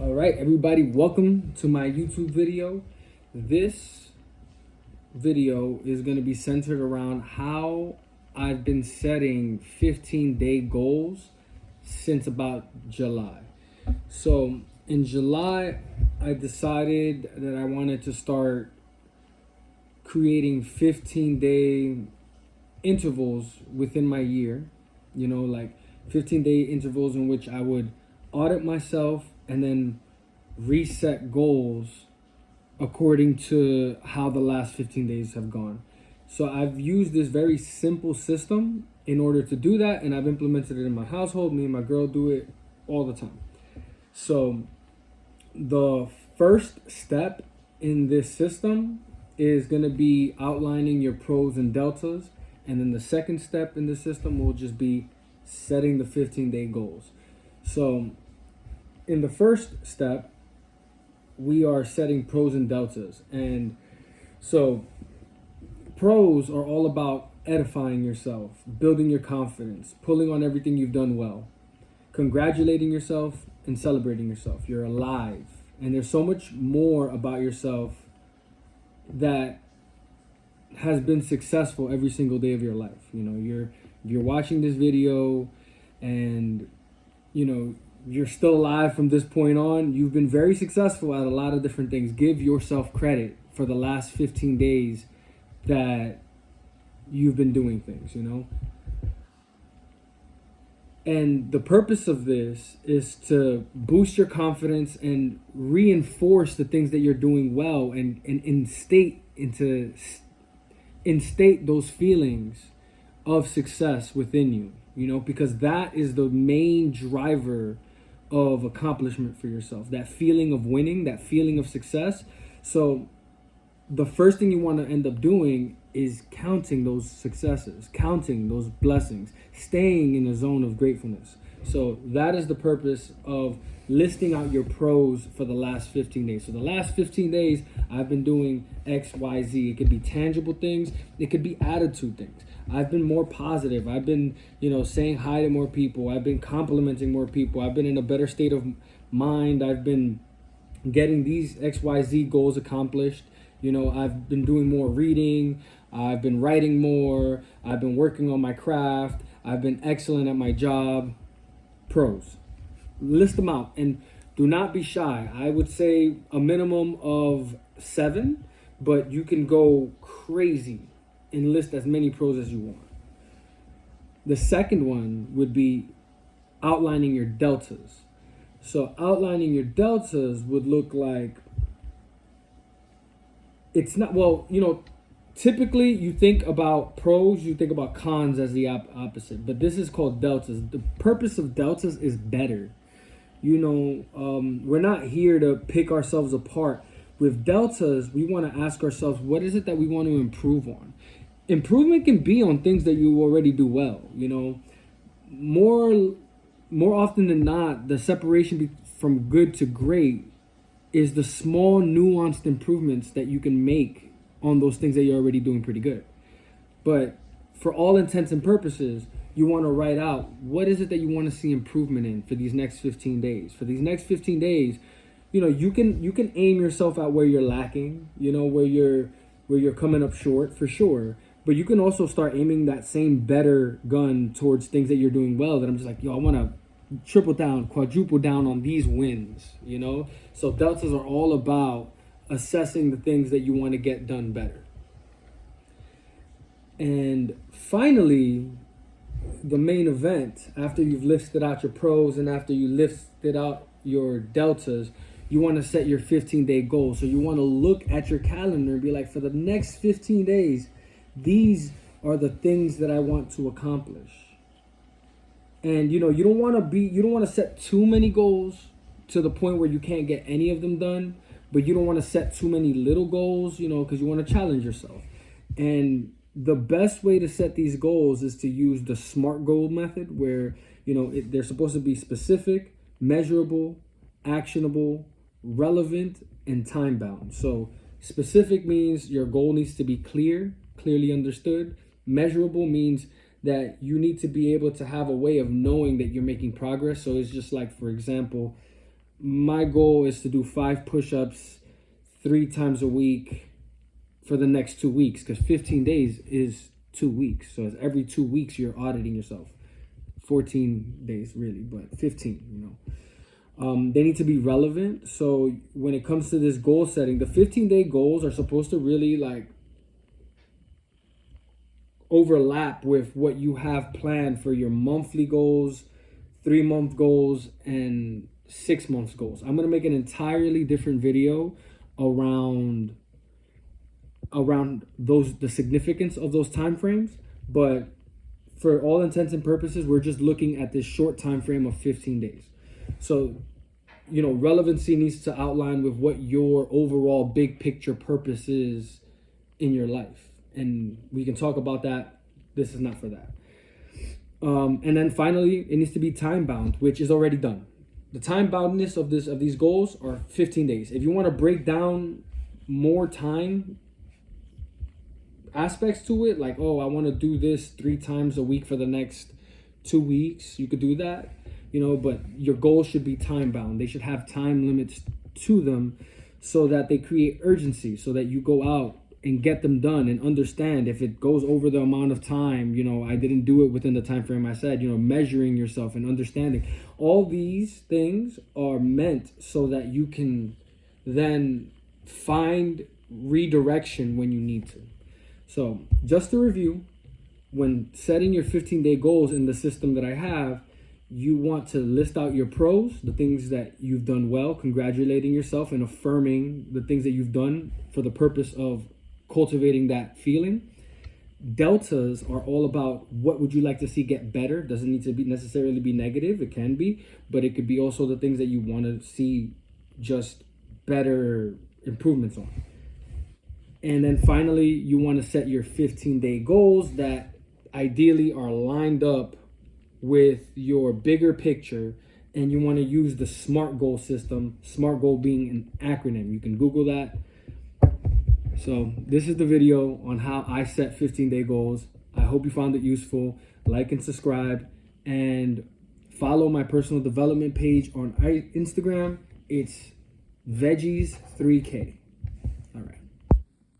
All right, everybody, welcome to my YouTube video. This video is going to be centered around how I've been setting 15-day goals since about July. So in July, I decided that I wanted to start creating 15-day intervals within my year, like 15-day intervals in which I would audit myself and then reset goals according to how the last 15 days have gone. So I've used this very simple system in order to do that, and I've implemented it in my household. Me and my girl do it all the time. So the first step in this system is going to be outlining your pros and deltas, and then the second step in the system will just be setting the 15-day goals. So in the first step, we are setting pros and deltas. And so pros are all about edifying yourself, building your confidence, pulling on everything you've done well, congratulating yourself, and celebrating yourself. You're alive. And there's so much more about yourself that has been successful every single day of your life. You're watching this video and you're still alive from this point on. You've been very successful at a lot of different things. Give yourself credit for the last 15 days that you've been doing things, And the purpose of this is to boost your confidence and reinforce the things that you're doing well, and instate those feelings of success within you, because that is the main driver of accomplishment for yourself. That feeling of winning, that feeling of success. So the first thing you want to end up doing is counting those successes, counting those blessings, staying in a zone of gratefulness. So that is the purpose of listing out your pros for the last 15 days. So the last 15 days, I've been doing X, Y, Z. It could be tangible things. It could be attitude things. I've been more positive. I've been, saying hi to more people. I've been complimenting more people. I've been in a better state of mind. I've been getting these X, Y, Z goals accomplished. I've been doing more reading. I've been writing more. I've been working on my craft. I've been excellent at my job. Pros. List them out and do not be shy. I would say a minimum of 7, but you can go crazy and list as many pros as you want. The second one would be outlining your deltas. So outlining your deltas would look like, it's not, typically you think about pros, you think about cons as the opposite, but this is called deltas. The purpose of deltas is better. We're not here to pick ourselves apart. With deltas, we want to ask ourselves, what is it that we want to improve on? Improvement can be on things that you already do well. More often than not, the separation from good to great is the small nuanced improvements that you can make on those things that you're already doing pretty good. But for all intents and purposes, you want to write out, what is it that you want to see improvement in for these next 15 days? For these next 15 days, you can aim yourself at where you're lacking, where you're coming up short for sure. But you can also start aiming that same better gun towards things that you're doing well, that I'm just like, I want to triple down, quadruple down on these wins, So deltas are all about assessing the things that you want to get done better. And finally, the main event, after you've listed out your pros and after you listed out your deltas, you want to set your 15-day goal. So you want to look at your calendar and be like, for the next 15 days, these are the things that I want to accomplish. And you don't want to set too many goals to the point where you can't get any of them done, but you don't want to set too many little goals, because you want to challenge yourself. And the best way to set these goals is to use the SMART goal method, where they're supposed to be specific, measurable, actionable, relevant, and time bound. So specific means your goal needs to be clearly understood. Measurable means that you need to be able to have a way of knowing that you're making progress. So it's just like, for example, my goal is to do 5 push-ups 3 times a week for the next 2 weeks, because 15 days is 2 weeks. So every 2 weeks you're auditing yourself. 14 days really, but 15, you know. They need to be relevant. So when it comes to this goal setting, the 15-day goals are supposed to really like overlap with what you have planned for your monthly goals, 3-month goals, and 6-month goals. I'm going to make an entirely different video around those, the significance of those time frames, but for all intents and purposes, we're just looking at this short time frame of 15 days. So, you know, relevancy needs to outline with what your overall big picture purpose is in your life. And we can talk about that. This is not for that. And then finally, it needs to be time bound, which is already done. The time boundness of these goals are 15 days. If you want to break down more time aspects to it, like, oh, I want to do this 3 times a week for the next 2 weeks, you could do that, you know, but your goals should be time bound. They should have time limits to them so that they create urgency, so that you go out and get them done and understand if it goes over the amount of time, you know, I didn't do it within the time frame I said, you know, measuring yourself and understanding. All these things are meant so that you can then find redirection when you need to. So just to review, when setting your 15-day goals in the system that I have, you want to list out your pros, the things that you've done well, congratulating yourself and affirming the things that you've done for the purpose of cultivating that feeling. Deltas are all about what would you like to see get better. Doesn't need to be necessarily be negative. It can be, but it could be also the things that you want to see just better improvements on. And then finally, you want to set your 15-day goals that ideally are lined up with your bigger picture, and you want to use the SMART goal system, SMART goal being an acronym. You can Google that. So this is the video on how I set 15-day goals. I hope you found it useful. Like and subscribe, and follow my personal development page on Instagram. It's veggies3k. All right.